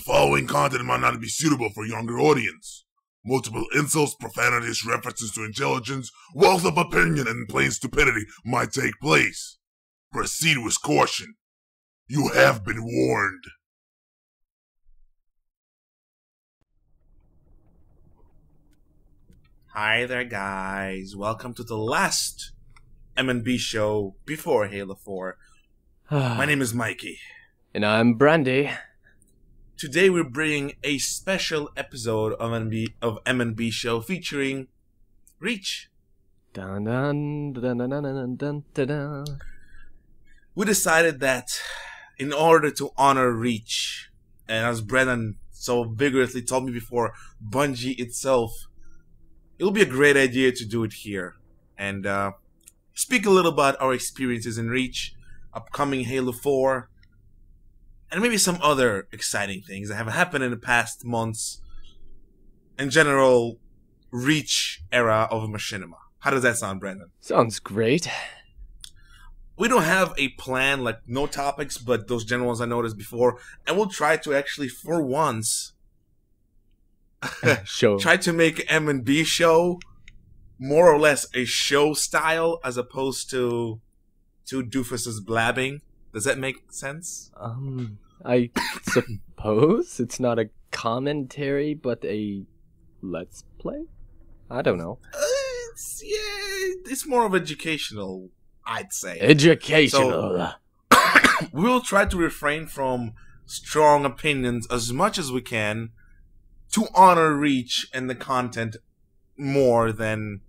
following content might not be suitable for younger audience. Multiple insults, profanities, references to intelligence, wealth of opinion, and plain stupidity might take place. Proceed with caution. You have been warned. Hi there, guys. Welcome to the last M&B show before Halo 4. My name is Mikey. And I'm Brandy. Today we're bringing a special episode of M&B show featuring Reach. Dun dun dun dun dun dun dun dun dun. We decided that in order to honor Reach, and as Brennan so vigorously told me before, Bungie itself, it will be a great idea to do it here and speak a little about our experiences in Reach, upcoming Halo 4, and maybe some other exciting things that have happened in the past months. In general, Reach era of Machinima. How does that sound, Brandon? Sounds great. We don't have a plan, like no topics, but those general ones I noticed before, and we'll try to actually, for once, try to make M&B show more or less a show style as opposed to two doofuses blabbing. Does that make sense? I suppose it's not a commentary, but a let's play? I don't know. It's more of educational, I'd say. Educational. So, we'll try to refrain from strong opinions as much as we can to honor Reach and the content more than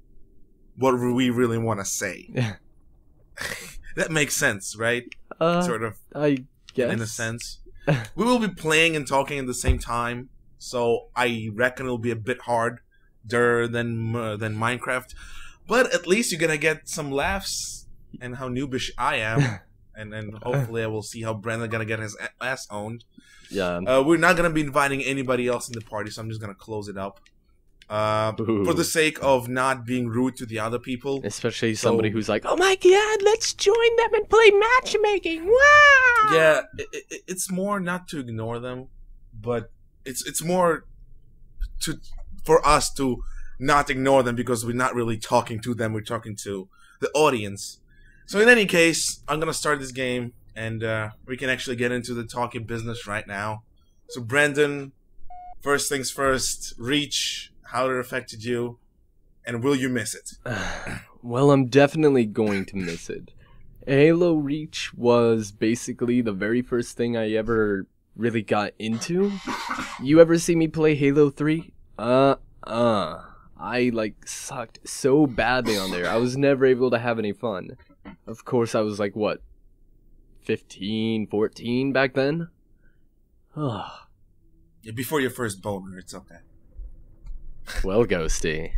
what we really want to say. That makes sense, right? Sort of. I guess. In a sense. We will be playing and talking at the same time, so I reckon it'll be a bit harder than Minecraft. But at least you're gonna get some laughs and how noobish I am. And then hopefully I will see how Brandon gonna get his ass owned. Yeah. We're not gonna be inviting anybody else in the party, so I'm just gonna close it up. For the sake of not being rude to the other people. Especially somebody who's like, oh my god, let's join them and play matchmaking. Wow! Yeah, it's more not to ignore them, but it's more for us to not ignore them because we're not really talking to them, we're talking to the audience. So in any case, I'm gonna start this game, and we can actually get into the talking business right now. So Brandon, first things first, Reach, how it affected you, and will you miss it? Well, I'm definitely going to miss it. Halo Reach was basically the very first thing I ever really got into. You ever see me play Halo 3? I sucked so badly on there. I was never able to have any fun. Of course, I was like, what, 15, 14 back then? Yeah, before your first boner, it's okay. Well, Ghosty.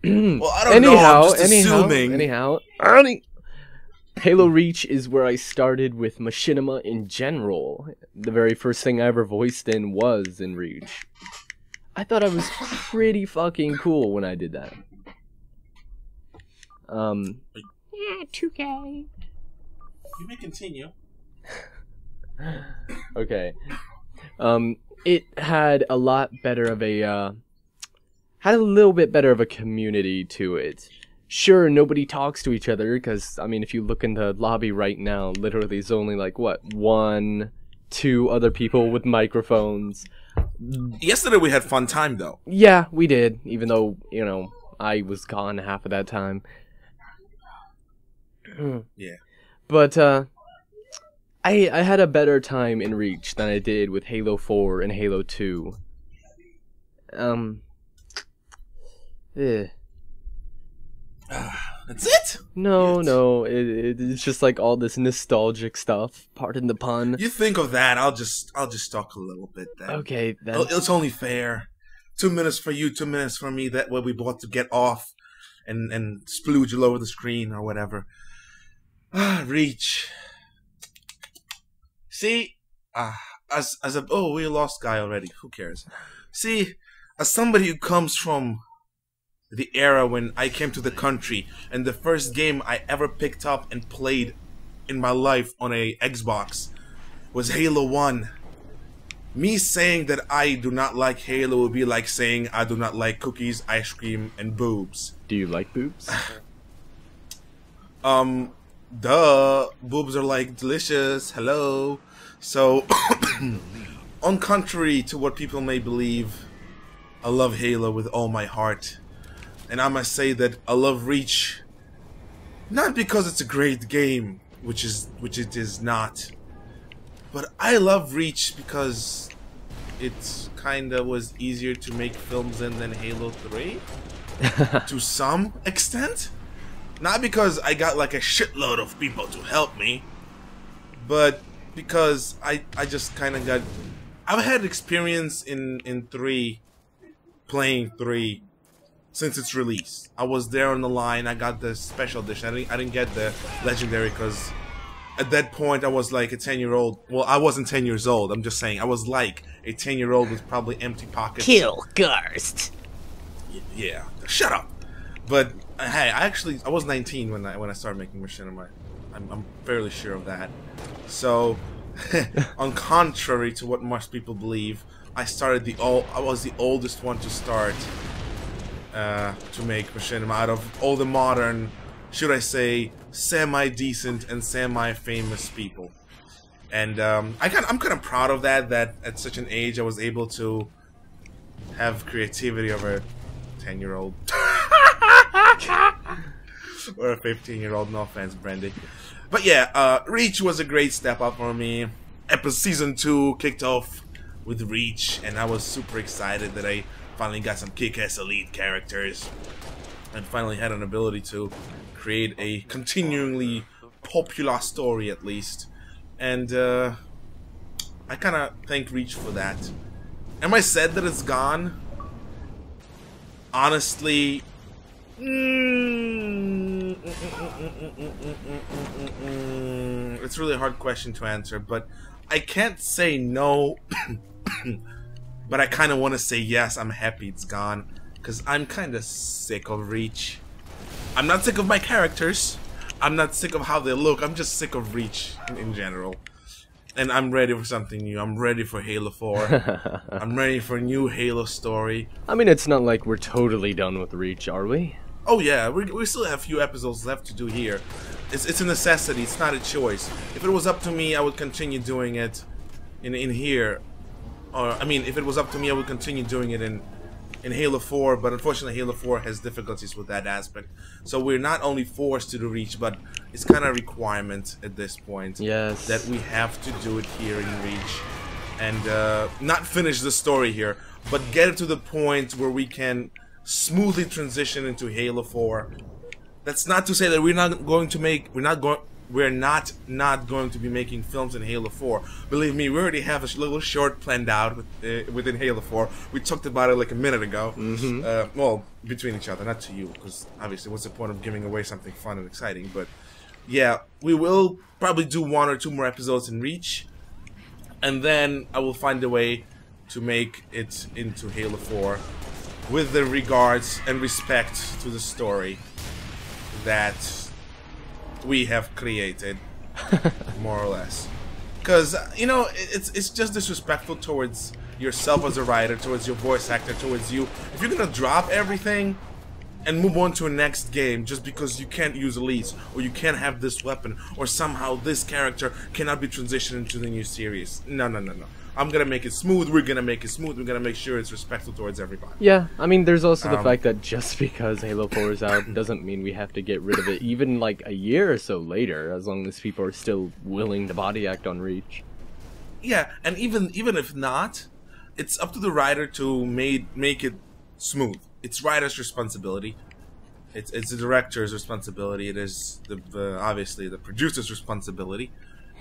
Well, I don't know, I'm just assuming. Anyhow, Halo Reach is where I started with Machinima in general. The very first thing I ever voiced in was in Reach. I thought I was pretty fucking cool when I did that. Yeah, 2K. You may continue. Okay. It had a lot better of a, had a little bit better of a community to it. Sure, nobody talks to each other, because, I mean, if you look in the lobby right now, literally there's only, like, what, 1, 2 other people with microphones. Yesterday we had fun time, though. Yeah, we did, even though, you know, I was gone half of that time. Yeah. But, I had a better time in Reach than I did with Halo 4 and Halo 2. That's it? No, it's just like all this nostalgic stuff. Pardon the pun. You think of that, I'll just talk a little bit then. Okay, then. It's only fair. 2 minutes for you, 2 minutes for me, that way we both to get off and splooge all over the screen or whatever. Reach. See, we lost Guy already. Who cares? See, as somebody who comes from the era when I came to the country, and the first game I ever picked up and played in my life on a Xbox was Halo 1. me saying that I do not like Halo would be like saying I do not like cookies, ice cream, and boobs. Do you like boobs? Duh. Boobs are like delicious. Hello. So, on contrary to what people may believe, I love Halo with all my heart. And I must say that I love Reach not because it's a great game, which it is not. But I love Reach because it kinda was easier to make films in than Halo 3. To some extent. Not because I got like a shitload of people to help me, but because I just kinda got... I've had experience in 3, playing 3, since its release. I was there on the line, I got the special edition. I didn't get the legendary because at that point I was like a 10-year-old. Well, I wasn't 10 years old, I'm just saying. I was like a 10-year-old with probably empty pockets. Kill Garst. Yeah, shut up. But hey, I was 19 when I started making Machinima. I'm fairly sure of that. So, on contrary to what most people believe, I was the oldest one to start to make Machinima out of all the modern, should I say, semi-decent and semi-famous people. And I'm kind of proud of that. That at such an age I was able to have creativity of a 10-year-old. Or a 15-year-old, no offense, Brandy. But yeah, Reach was a great step up for me. Season 2 kicked off with Reach, and I was super excited that I finally got some kick-ass elite characters, and finally had an ability to create a continually popular story, at least. And I kind of thank Reach for that. Am I sad that it's gone? Honestly, it's really a hard question to answer, but I can't say no, but I kind of want to say yes. I'm happy it's gone, because I'm kind of sick of Reach. I'm not sick of my characters, I'm not sick of how they look, I'm just sick of Reach in general. And I'm ready for something new. I'm ready for Halo 4. I'm ready for a new Halo story. I mean, it's not like we're totally done with Reach, are we? Oh yeah, we still have a few episodes left to do here. It's a necessity, it's not a choice. If it was up to me, I would continue doing it in here. Or, I mean, if it was up to me, I would continue doing it in Halo 4, but unfortunately Halo 4 has difficulties with that aspect. So we're not only forced to do Reach, but it's kind of a requirement at this point. Yes. That we have to do it here in Reach. And not finish the story here, but get it to the point where we can smoothly transition into Halo 4. That's not to say that we're not going to be making films in Halo 4. Believe me, we already have a little short planned out within Halo 4. We talked about it like a minute ago. Well, between each other, not to you, because obviously what's the point of giving away something fun and exciting. But yeah, we will probably do 1 or 2 more episodes in Reach, and then I will find a way to make it into Halo 4 with the regards and respect to the story that we have created, more or less. Because, you know, it's just disrespectful towards yourself as a writer, towards your voice actor, towards you. If you're gonna drop everything and move on to a next game just because you can't use elites, or you can't have this weapon, or somehow this character cannot be transitioned into the new series. No. I'm gonna make it smooth, we're gonna make it smooth, we're gonna make sure it's respectful towards everybody. Yeah, I mean, there's also the fact that just because Halo 4 is out doesn't mean we have to get rid of it even like a year or so later, as long as people are still willing to body act on Reach. Yeah, and even if not, it's up to the writer to make it smooth. It's writer's responsibility. It's the director's responsibility. It is obviously the producer's responsibility.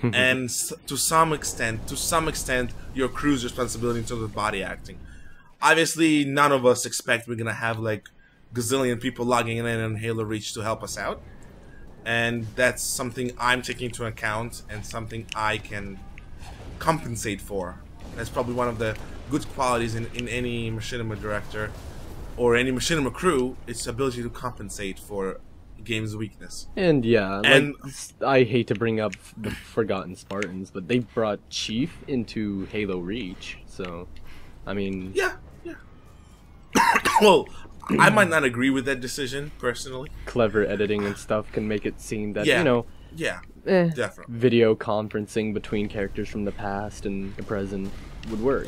And to some extent, your crew's responsibility in terms of body acting. Obviously, none of us expect we're gonna have like gazillion people logging in on Halo Reach to help us out, and that's something I'm taking into account and something I can compensate for. That's probably one of the good qualities in any machinima director or any machinima crew. It's the ability to compensate for game's weakness. And yeah, like, And- I hate to bring up the Forgotten Spartans, but they brought Chief into Halo Reach, so I mean, Yeah. Well, I might not agree with that decision personally. clever editing and stuff can make it seem that Yeah. you know, Yeah, definitely. video conferencing between characters from the past and the present would work.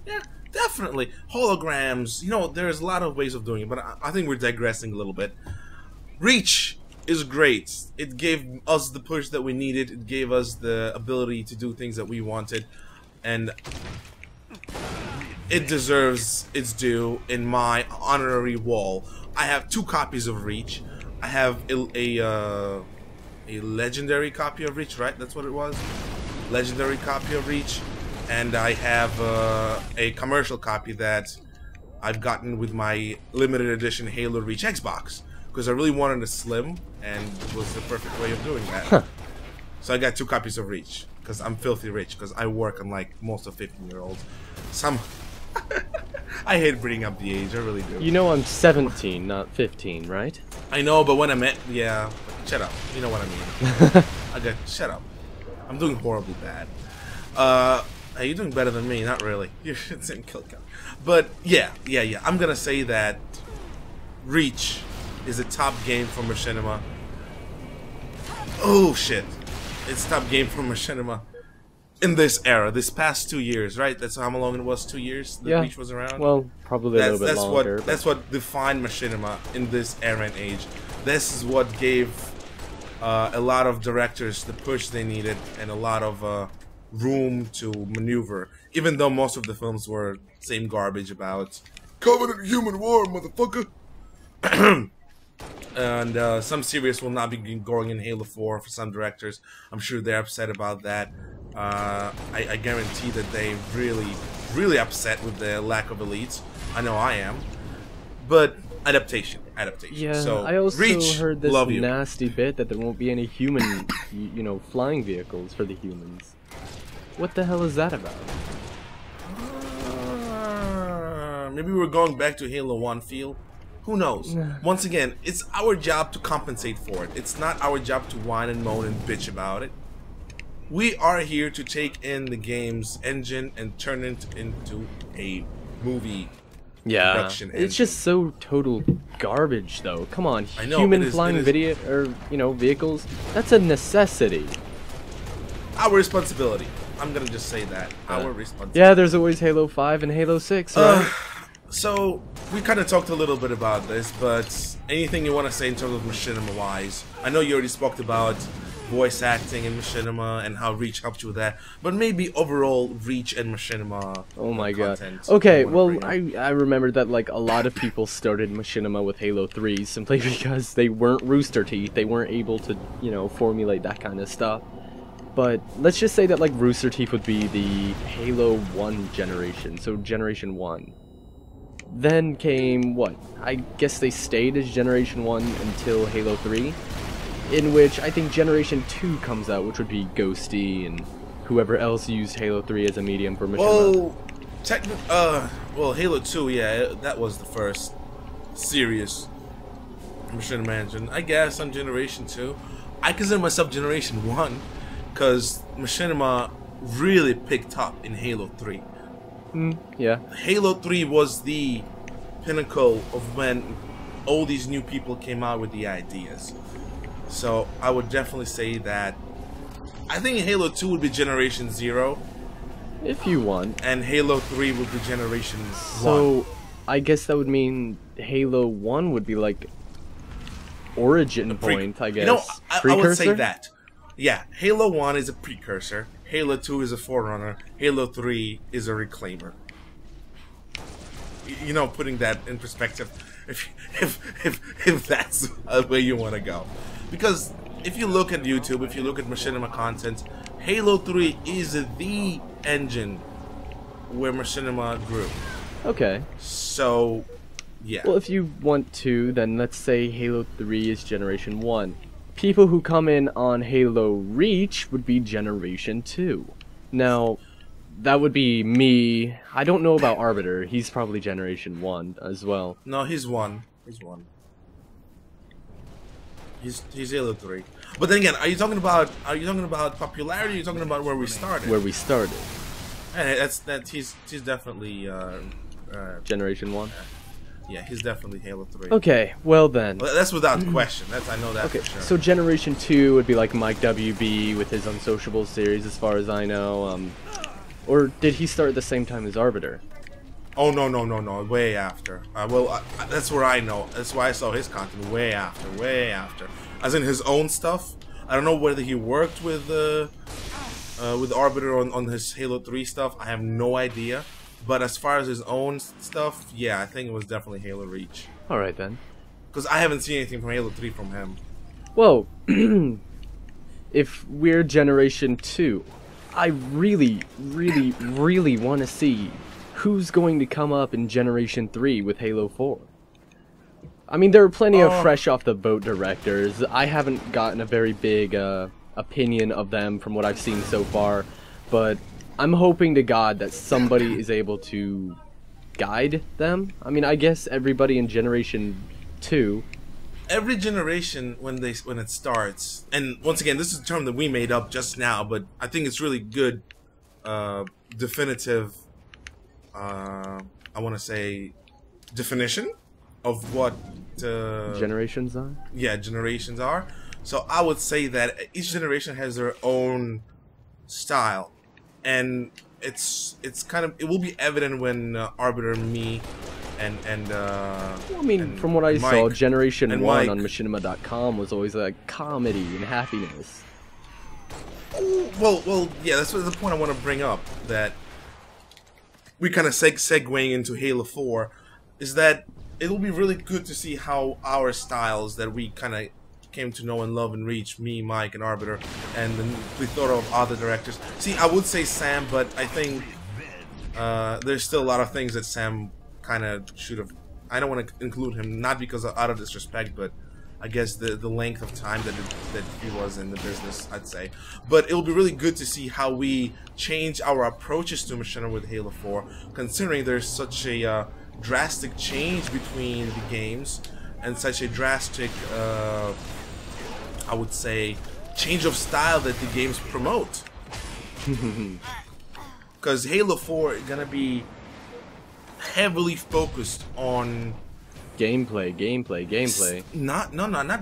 Yeah, definitely. Holograms, there's a lot of ways of doing it, but I think we're digressing a little bit. Reach is great. It gave us the push that we needed. It gave us the ability to do things that we wanted, and it deserves its due in my honorary wall. I have 2 copies of Reach. I have a legendary copy of Reach, right? That's what it was. Legendary copy of Reach, and I have a commercial copy that I've gotten with my limited edition Halo Reach Xbox because I really wanted a slim, and it was the perfect way of doing that. So I got 2 copies of Reach because I'm filthy rich because I work unlike most of 15-year-olds. I hate bringing up the age, I really do. You know I'm 17, not 15, right? I know, but when I met, yeah, shut up. You know what I mean. Shut up. I'm doing horribly bad. Are you doing better than me? Not really. You're in kill count. But yeah. I'm gonna say that Reach is a top game for Machinima. Oh shit, it's top game for Machinima in this era, this past 2 years, right? That's how long it was. 2 years that Yeah. Reach was around. Well, probably a little bit longer. That's what defined Machinima in this era and age. This is what gave a lot of directors the push they needed and a lot of room to maneuver. Even though most of the films were same garbage about Covenant Human War, motherfucker. And some series will not be going in Halo 4 for some directors. I'm sure they're upset about that. I guarantee that they really upset with the lack of elites. I know I am. But adaptation. Yeah, So, I also Reach, heard this love you. nasty bit that there won't be any human, flying vehicles for the humans. What the hell is that about? Maybe we're going back to Halo 1 feel. Who knows? Once again, it's our job to compensate for it. It's not our job to whine and moan and bitch about it. We are here to take in the game's engine and turn it into a movie. Yeah, Production it's engine. just so total garbage, though. Come on, I know, human it is- flying it is- video or vehicles. That's a necessity. Our responsibility. I'm gonna just say that. Our responsibility. Yeah, there's always Halo 5 and Halo 6, right? So, we kind of talked a little bit about this, but anything you want to say in terms of Machinima-wise? I know you already spoke about voice acting in Machinima and how Reach helped you with that, but maybe overall Reach and Machinima Oh my god. content Okay, you wanna well, bring up. I remember that like a lot of people started Machinima with Halo 3 simply because they weren't Rooster Teeth. They weren't able to, formulate that kind of stuff. But let's just say that like Rooster Teeth would be the Halo 1 generation, so Generation 1. Then came what? I guess they stayed as Generation 1 until Halo 3, in which I think Generation 2 comes out, which would be Ghosty and whoever else used Halo 3 as a medium for Machinima. Well, Halo 2, yeah, that was the first serious Machinima engine. I guess on Generation 2. I consider myself Generation 1 because Machinima really picked up in Halo 3. Yeah. Halo 3 was the pinnacle of when all these new people came out with the ideas. So I would definitely say that I think Halo 2 would be Generation 0 If you want. and Halo 3 would be Generation 1. So, I guess that would mean Halo 1 would be like origin point, I guess. I would say that. Yeah, Halo 1 is a precursor. Halo 2 is a forerunner. Halo 3 is a reclaimer. Putting that in perspective, if that's where you want to go, because if you look at YouTube, if you look at Machinima content, Halo 3 is the engine where Machinima grew. Okay. So, yeah. Well, if you want to, then let's say Halo 3 is Generation 1. People who come in on Halo Reach would be Generation 2. Now, that would be me. I don't know about Arbiter. He's probably Generation 1 as well. No, he's one. He's one. He's Halo 3. But then again, are you talking about popularity? Or are you talking about where we started? Where we started. And he's definitely Generation 1. yeah, he's definitely Halo 3. Okay, well then. Well, that's without question. I know that Okay, for sure. so Generation 2 would be like Mike WB with his Unsociable series, as far as I know. Or did he start at the same time as Arbiter? Oh no, way after. That's where I know. That's why I saw his content way after. As in his own stuff. I don't know whether he worked with Arbiter on his Halo 3 stuff. I have no idea. But as far as his own stuff, yeah, I think it was definitely Halo Reach. Alright then. Because I haven't seen anything from Halo 3 from him. Well, if we're Generation 2, I really want to see who's going to come up in Generation 3 with Halo 4. I mean, there are plenty of fresh off the boat directors. I haven't gotten a very big opinion of them from what I've seen so far, but I'm hoping to God that somebody is able to guide them. I mean, I guess everybody in Generation 2. Every generation when it starts, and once again, this is a term that we made up just now, but I think it's really good, definitive. I want to say definition of what Generations are? Yeah, generations are. So I would say that each generation has their own style, and it's kind of, it will be evident when Arbiter, me, and Well, I mean, and from what I saw, Mike- Generation and 1 Mike- on Machinima.com was always like comedy and happiness. Well, yeah, that's what the point I want to bring up. That we kind of segueing into Halo 4 is that it'll be really good to see how our styles that we kind of came to know and love and reach, me, Mike, and Arbiter, and the plethora of other directors. See, I would say Sam, but I think there's still a lot of things that Sam kind of should have. I don't want to include him, not because out of disrespect, but I guess the length of time that he was in the business, I'd say. But it'll be really good to see how we change our approaches to Machinima with Halo 4, considering there's such a drastic change between the games and such a drastic, I would say, change of style that the games promote. Because Halo 4 is gonna be heavily focused on Gameplay. not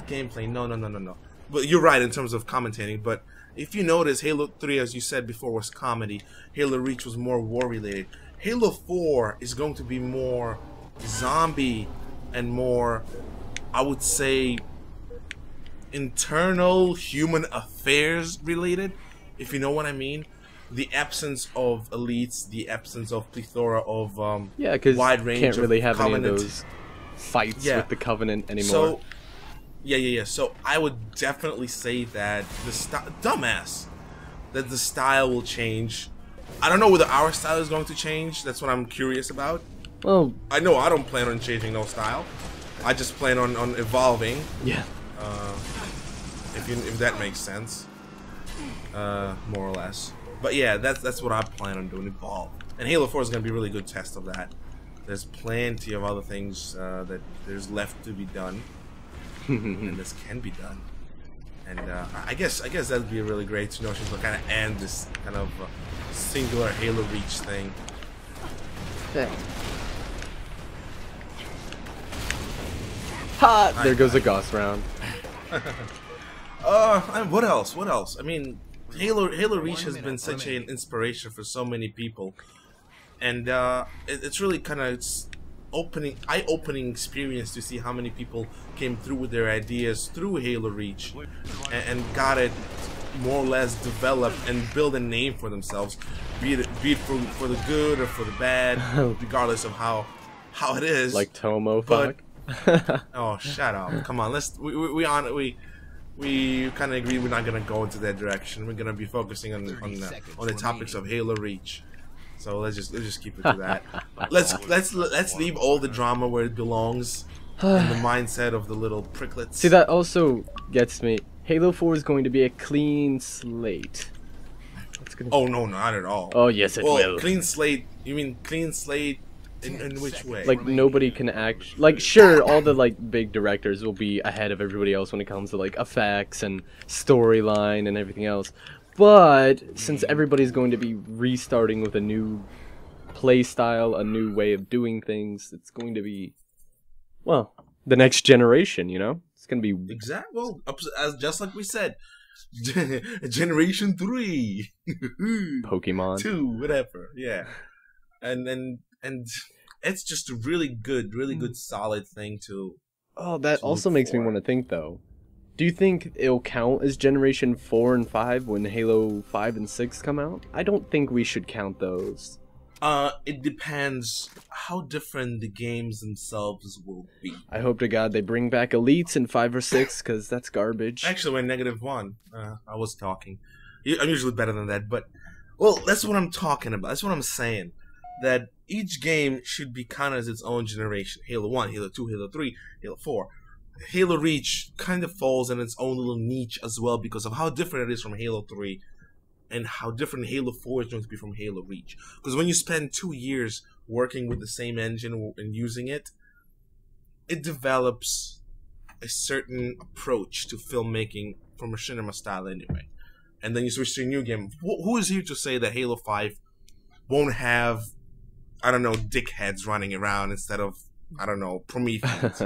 gameplay. No. But you're right in terms of commentating. But if you notice, Halo 3, as you said before, was comedy. Halo Reach was more war related. Halo 4 is going to be more zombie and more, I would say, internal human affairs related, if you know what I mean. The absence of elites, the absence of plethora of Yeah, because wide range can't really have Covenant. any of those fights Yeah. with the Covenant anymore. So, yeah. So I would definitely say that the that the style will change. I don't know whether our style is going to change. That's what I'm curious about. Well, I know I don't plan on changing no style. I just plan on evolving. yeah. If that makes sense, more or less. But yeah, that's what I plan on doing. Evolve. And Halo 4 is going to be a really good test of that. There's plenty of other things that there's left to be done, and this can be done. And I guess that'd be a really great notion to kind of end this kind of singular Halo Reach thing. Ha! There goes a Gauss round. What else? I mean, Halo Reach has been such an inspiration for so many people, and it's really kind of eye-opening experience to see how many people came through with their ideas through Halo Reach and got it more or less developed and build a name for themselves, be it for the good or for the bad, regardless of how it is. Like Tomo, But- fuck. Oh, shut up! Come on, we kind of agree we're not gonna go into that direction. We're gonna be focusing on the topics of Halo Reach. So let's just keep it to that. let's leave all the drama where it belongs in the mindset of the little pricklets. See, that also gets me. Halo 4 is going to be a clean slate. It's gonna... Oh no, not at all. Oh yes, it Well, will. clean slate. You mean clean slate In which way? Like nobody can act. Like sure, all the like big directors will be ahead of everybody else when it comes to like effects and storyline and everything else. But since everybody's going to be restarting with a new play style, a new way of doing things, it's going to be, well, the next generation. You know, it's going to be Exactly. Well, as just like we said, Generation 3, Pokemon 2, whatever. Yeah, and it's just a really good, solid thing to. Oh, that to also look makes me for. want to think though. Do you think it'll count as Generation 4 and 5 when Halo 5 and 6 come out? I don't think we should count those. It depends how different the games themselves will be. I hope to God they bring back Elites in 5 or 6, because that's garbage. Actually, we're -1. I was talking. I'm usually better than that, but well, that's what I'm talking about. That's what I'm saying. That each game should be counted as its own generation. Halo 1, Halo 2, Halo 3, Halo 4. Halo Reach kind of falls in its own little niche as well because of how different it is from Halo 3 and how different Halo 4 is going to be from Halo Reach. Because when you spend 2 years working with the same engine and using it, it develops a certain approach to filmmaking from a cinema style anyway. And then you switch to a new game. Who is here to say that Halo 5 won't have, I don't know, dickheads running around instead of, I don't know, Prometheus?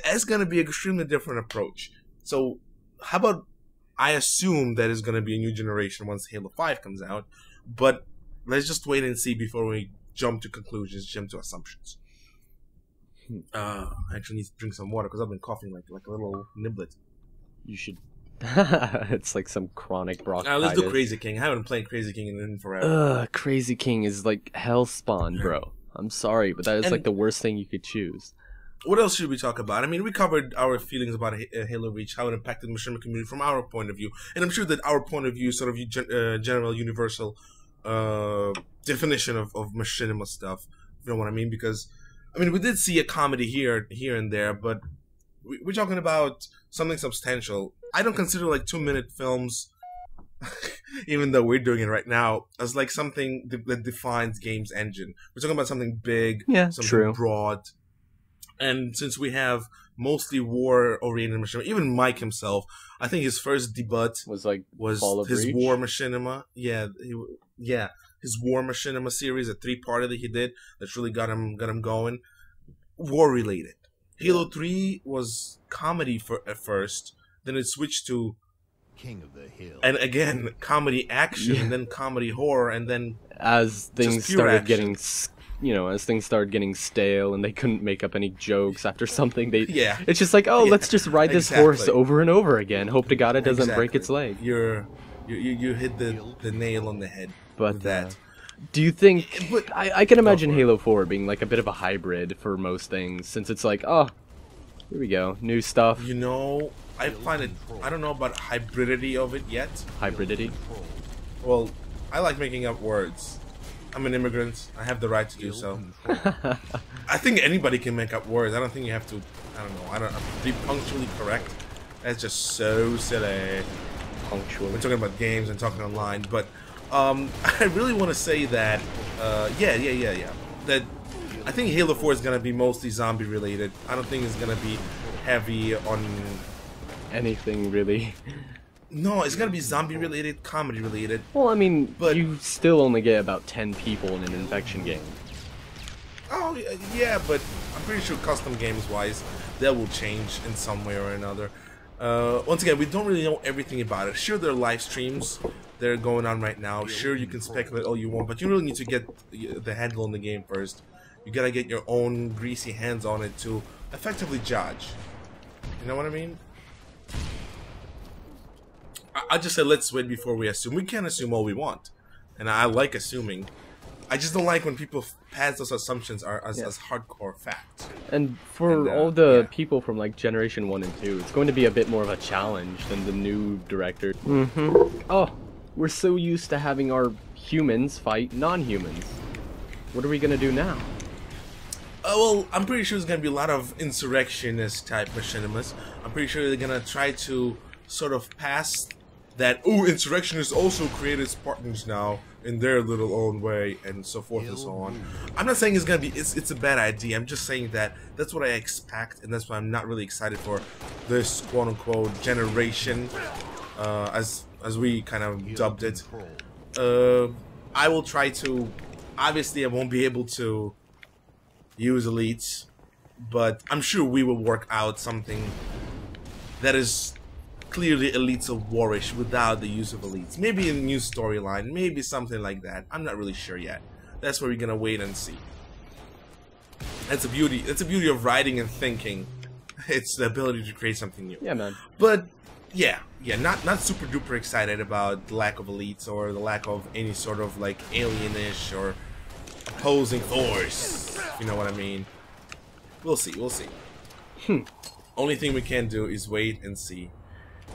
It's going to be an extremely different approach. So, how about I assume that it's going to be a new generation once Halo 5 comes out, but let's just wait and see before we jump to conclusions, jump to assumptions. I actually need to drink some water because I've been coughing like a little niblet. You should... It's like some chronic bronchitis. Let's do Crazy King. I haven't played Crazy King in forever. Crazy King is like hellspawn, bro. I'm sorry, but that is like the worst thing you could choose. What else should we talk about? I mean, we covered our feelings about Halo Reach, how it impacted the machinima community from our point of view. And I'm sure that our point of view is sort of general, universal definition of machinima stuff. You know what I mean? Because, I mean, we did see a comedy here and there, but we're talking about something substantial. I don't consider like 2-minute films, even though we're doing it right now, as like something that defines games engine. We're talking about something big, something broad. And since we have mostly war-oriented machinima, even Mike himself, I think his first debut was Fall of his Reach? war machinima. Yeah, his war machinima series, a 3-parter that he did that's really got him going. War-related. Halo 3 was comedy at first, then it switched to King of the Hill. And again, comedy action, and then comedy horror, and then as things pure started action. getting, as things started getting stale and they couldn't make up any jokes after something, it's just like, let's just ride this horse over and over again. Hope to God it doesn't break its leg. You hit the nail on the head. But with that. Do you think? I can imagine Halo 4 being like a bit of a hybrid for most things, since it's like, here we go, new stuff. You know, I find it. I don't know about hybridity of it yet. Hybridity. Well, I like making up words. I'm an immigrant. I have the right to do so. I think anybody can make up words. I don't think you have to. I don't know. Be punctually correct. That's just so silly. Punctually. We're talking about games and talking online, but I really want to say that. That I think Halo 4 is gonna be mostly zombie related. I don't think it's gonna be heavy on anything really. No, it's gonna be zombie related, comedy related. Well, I mean, but you still only get about 10 people in an infection game. Oh yeah, but I'm pretty sure custom games wise, that will change in some way or another. Once again, we don't really know everything about it. Sure, there are live streams that are going on right now. Sure, you can speculate all you want, but you really need to get the handle on the game first. You gotta get your own greasy hands on it to effectively judge. You know what I mean? I just said let's wait before we assume. We can't assume all we want, and I like assuming. I just don't like when people pass those assumptions as hardcore facts. And for all the people from like Generation 1 and 2, it's going to be a bit more of a challenge than the new director. Oh, we're so used to having our humans fight non-humans. What are we gonna do now? Well, I'm pretty sure there's gonna be a lot of insurrectionist type machinimas. I'm pretty sure they're gonna try to sort of pass that. Oh, insurrectionists also created Spartans now. in their little own way, and so forth and so on. I'm not saying it's a bad idea. I'm just saying that that's what I expect, and that's why I'm not really excited for this quote unquote generation, as we kind of dubbed it. I will try to. Obviously, I won't be able to use elites, but I'm sure we will work out something that is clearly Elites of Warish without the use of elites. Maybe a new storyline, maybe something like that. I'm not really sure yet. That's where we're gonna wait and see. That's the beauty. That's the beauty of writing and thinking. It's the ability to create something new. Yeah, man. But yeah, not super duper excited about the lack of elites or the lack of any sort of like alienish or opposing force. If you know what I mean. We'll see. We'll see. Only thing we can do is wait and see.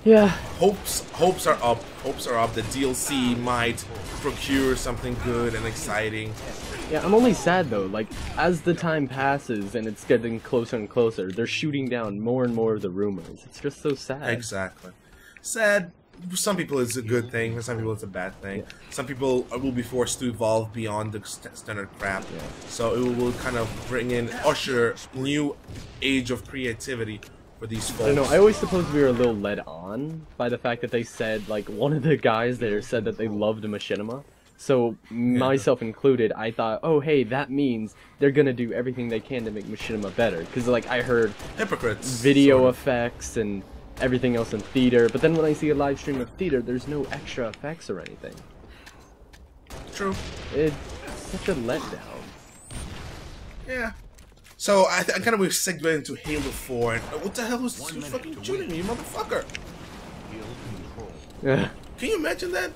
Yeah. Hopes are up. Hopes are up. The DLC might procure something good and exciting. Yeah, I'm only sad though, like, as the time passes and it's getting closer and closer, they're shooting down more and more of the rumors. It's just so sad. Exactly. Sad. Some people it's a good thing, for some people it's a bad thing. Yeah. Some people will be forced to evolve beyond the standard crap. Yeah. So it will kind of bring in, usher new age of creativity for these folks. I don't know, I always supposed we were a little led on by the fact that they said, like, one of the guys there said that they loved Machinima. So, myself included, I thought, oh hey, that means they're gonna do everything they can to make Machinima better. Because, like, I heard Hypocrites. video sort of. effects and everything else in theater, but then when I see a live stream of theater, there's no extra effects or anything. True. It's such a letdown. Yeah. So I kind of was segued into Halo 4, and what the hell was this fucking shooting me, you motherfucker? Can you imagine that?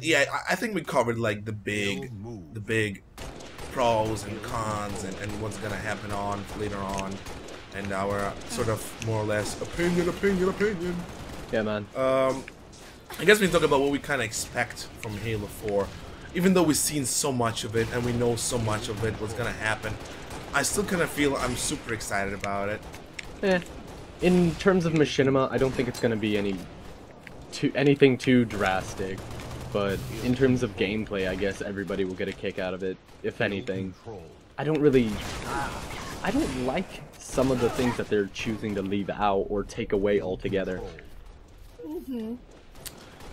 Yeah, I think we covered like the big pros and cons and what's gonna happen on later on, and our sort of more or less opinion. Yeah, man. I guess we can talk about what we kind of expect from Halo 4. Even though we've seen so much of it and we know so much of it, what's gonna happen, I still kind of feel I'm super excited about it. In terms of Machinima, I don't think it's gonna be anything too drastic. But in terms of gameplay, I guess everybody will get a kick out of it, if anything. I don't like some of the things that they're choosing to leave out or take away altogether.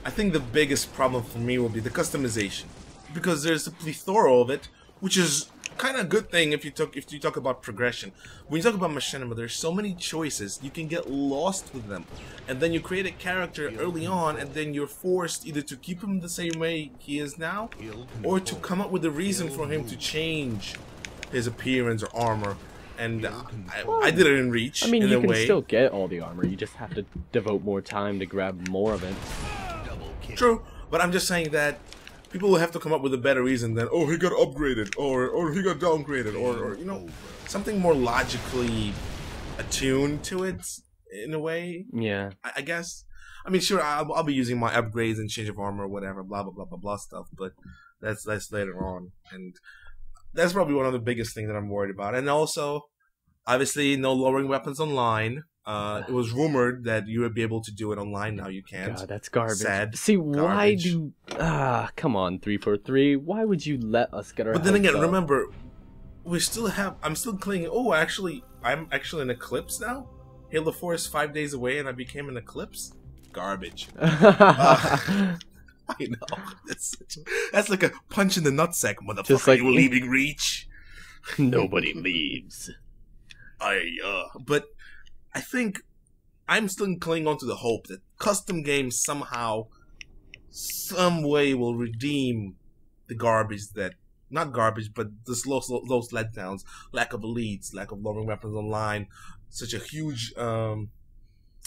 I think the biggest problem for me will be the customization, because there's a plethora of it, which is kind of a good thing if you talk about progression. When you talk about Machinima, there's so many choices, you can get lost with them, and then you create a character early on, and then you're forced either to keep him the same way he is now, or to come up with a reason for him to change his appearance or armor. And I did it in Reach. I mean, in you a can way. still get all the armor, you just have to devote more time to grab more of it. True, but I'm just saying that people will have to come up with a better reason than, oh, he got upgraded, or he got downgraded, or you know, something more logically attuned to it in a way. Yeah. I guess. I mean, sure, I'll be using my upgrades and change of armor, whatever, blah blah blah blah blah stuff, but that's later on, and that's probably one of the biggest things that I'm worried about. And also, obviously, no lowering weapons online. It was rumored that you would be able to do it online. Now you can't. God, that's garbage. Sad. See, why Garbage. do... come on, 343. Why would you let us get our But then again, hopes up? remember, we still have. I'm still clinging. Oh, actually, I'm actually an Eclipse now. Halo 4 is 5 days away, and I became an Eclipse. Garbage. I know. That's like a punch in the nutsack, motherfucker. Just like- you were leaving Reach. Nobody leaves. But I think I'm still clinging on to the hope that custom games somehow, some way will redeem the garbage that, not garbage, but those letdowns, lack of elites, lack of lowering weapons online, such a huge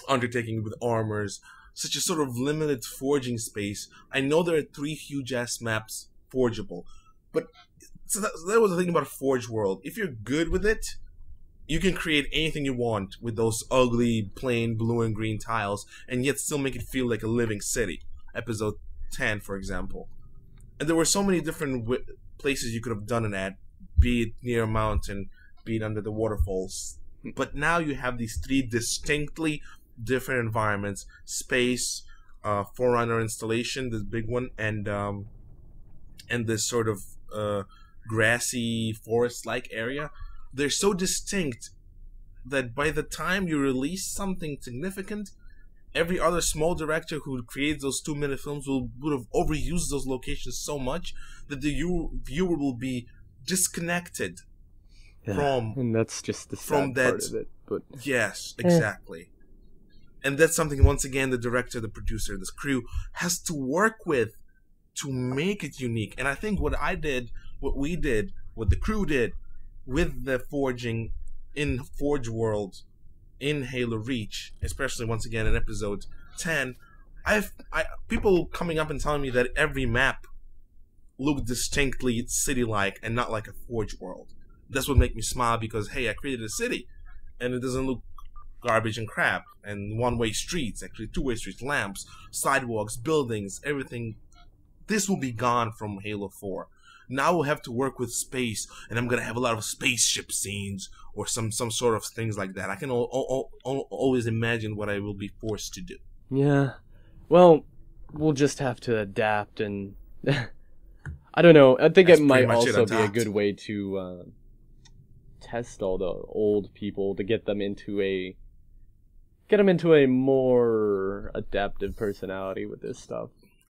undertaking with armors, such a sort of limited forging space. I know there are 3 huge ass maps forgeable, but so that was the thing about Forge World. If you're good with it, you can create anything you want with those ugly, plain blue and green tiles, and yet still make it feel like a living city. Episode 10, for example. And there were so many different places you could have done it at, be it near a mountain, be it under the waterfalls. But now you have these 3 distinctly different environments: space, Forerunner installation, this big one, and this sort of grassy forest-like area, they're so distinct that by the time you release something significant, every other small director who creates those 2-minute films would have overused those locations so much that the viewer will be disconnected from, and that's just the sad part of it. But yes, exactly. And that's something, once again, the director, the producer, this crew has to work with to make it unique. And I think what we did, what the crew did with the forging in Forge World, in Halo Reach, especially once again in episode 10, people coming up and telling me that every map looked distinctly city-like and not like a Forge World. That's what made me smile, because hey, I created a city and it doesn't look garbage and crap, and one-way streets, actually two-way streets, lamps, sidewalks, buildings, everything. This will be gone from Halo 4. Now we'll have to work with space, and I'm gonna have a lot of spaceship scenes or some sort of things like that. I can always imagine what I will be forced to do. yeah, well, we'll just have to adapt, and I don't know. I think That's it might pretty much it, also be a adapt. good way to test all the old people to get them into a more adaptive personality with this stuff.